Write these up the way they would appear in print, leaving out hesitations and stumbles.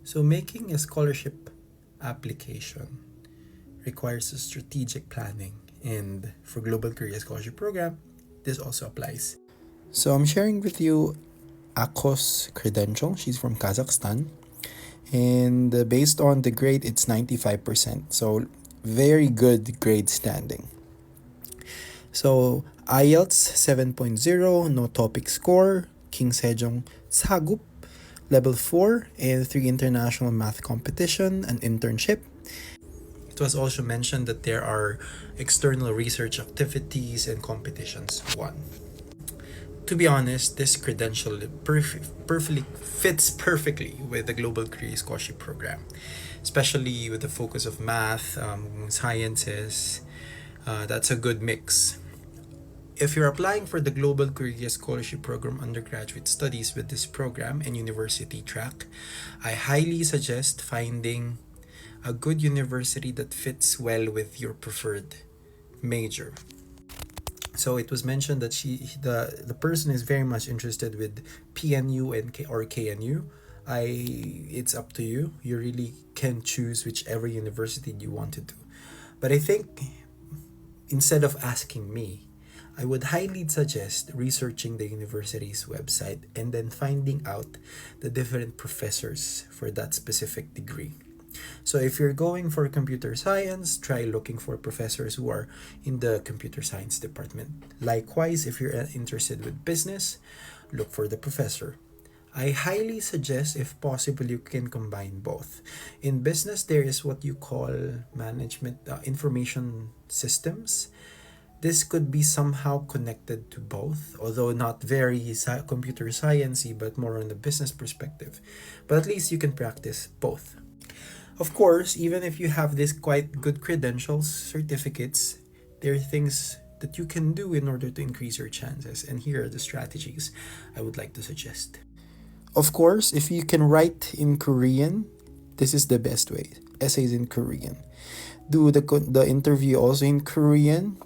So making a scholarship application requires a strategic planning, and for Global Career Scholarship Program, this also applies. So I'm sharing with you Akos credential. She's from Kazakhstan, and based on the grade, it's 95%. So very good grade standing. So IELTS 7.0, no topic score, King Sejong Sagup, level 4, and 3 international math competition, an internship. It was also mentioned that there are external research activities and competitions won. To be honest, this credential perfectly fits perfectly with the Global Career Scholarship Program, especially with the focus of math, sciences. That's a good mix. If you're applying for the Global Career Scholarship Program undergraduate studies with this program and university track, I highly suggest finding a good university that fits well with your preferred major. So it was mentioned that the person is very much interested with PNU and or KNU. It's up to you. You really can choose whichever university you want to do. But I think instead of asking me, I would highly suggest researching the university's website and then finding out the different professors for that specific degree. So if you're going for computer science, try looking for professors who are in the computer science department. Likewise, if you're interested with business, look for the professor. I highly suggest, if possible, you can combine both. In business, there is what you call management information systems. This could be somehow connected to both, although not very computer sciencey, but more on the business perspective. But at least you can practice both. Of course, even if you have this quite good credentials, certificates, there are things that you can do in order to increase your chances. And here are the strategies I would like to suggest. Of course, if you can write in Korean, this is the best way. Essays in Korean. Do the interview also in Korean.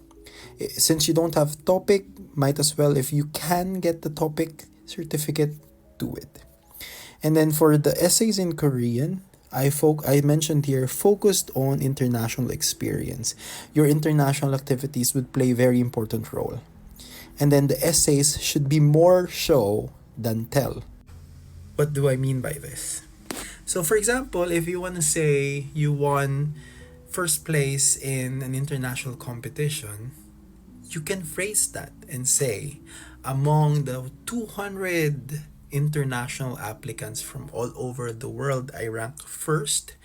Since you don't have topic, might as well, if you can get the topic certificate, do it. And then for the essays in Korean, I mentioned here focused on international experience. Your international activities would play a very important role. And then the essays should be more show than tell. What do I mean by this? So for example, if you want to say you won first place in an international competition, you can phrase that and say, among the 200 international applicants from all over the world, I rank first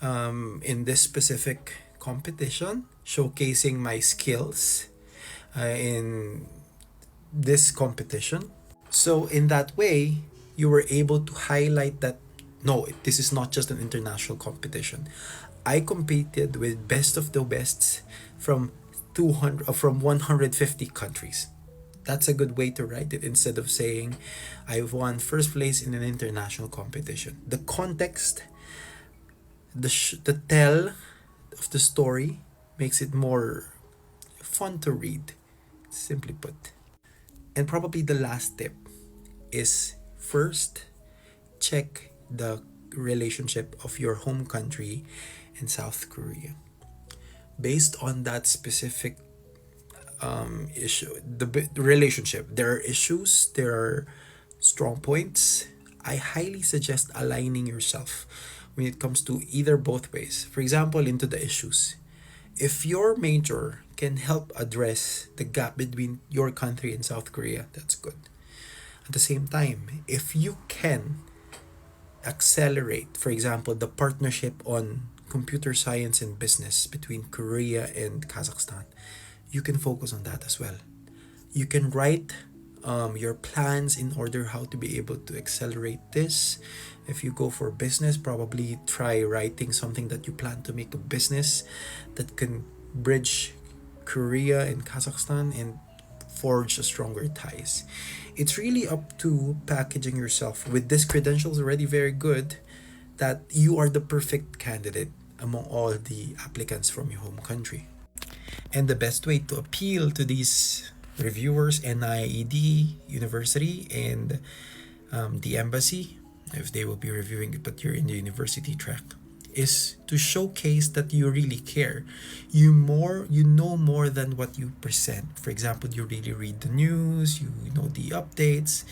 in this specific competition, showcasing my skills in this competition. So in that way, you were able to highlight that no, this is not just an international competition. I competed with best of the bests from 150 countries. That's a good way to write it instead of saying I won first place in an international competition. The context, the tell of the story makes it more fun to read, simply put. And probably the last tip is first check the relationship of your home country and South Korea. Based on that specific issue, the relationship, there are issues, there are strong points. I highly suggest aligning yourself when it comes to either both ways. For example, into the issues. If your major can help address the gap between your country and South Korea, that's good. At the same time, if you can accelerate, for example, the partnership on computer science and business between Korea and Kazakhstan, you can focus on that as well. You can write your plans in order how to be able to accelerate this. If you go for business, probably try writing something that you plan to make a business that can bridge Korea and Kazakhstan and forge a stronger ties. It's really up to packaging yourself with these credentials already very good that you are the perfect candidate among all the applicants from your home country. And the best way to appeal to these reviewers, NIED, university, and the embassy, if they will be reviewing it, but you're in the university track, is to showcase that you really care. You know more than what you present. For example, you really read the news, you know the updates.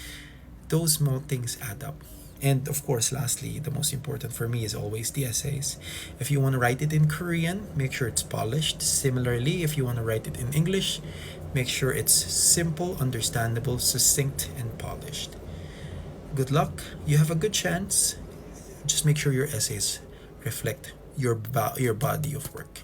Those small things add up. And of course, lastly, the most important for me is always the essays. If you want to write it in Korean, make sure it's polished. Similarly, if you want to write it in English, make sure it's simple, understandable, succinct, and polished. Good luck. You have a good chance. Just make sure your essays reflect your body of work.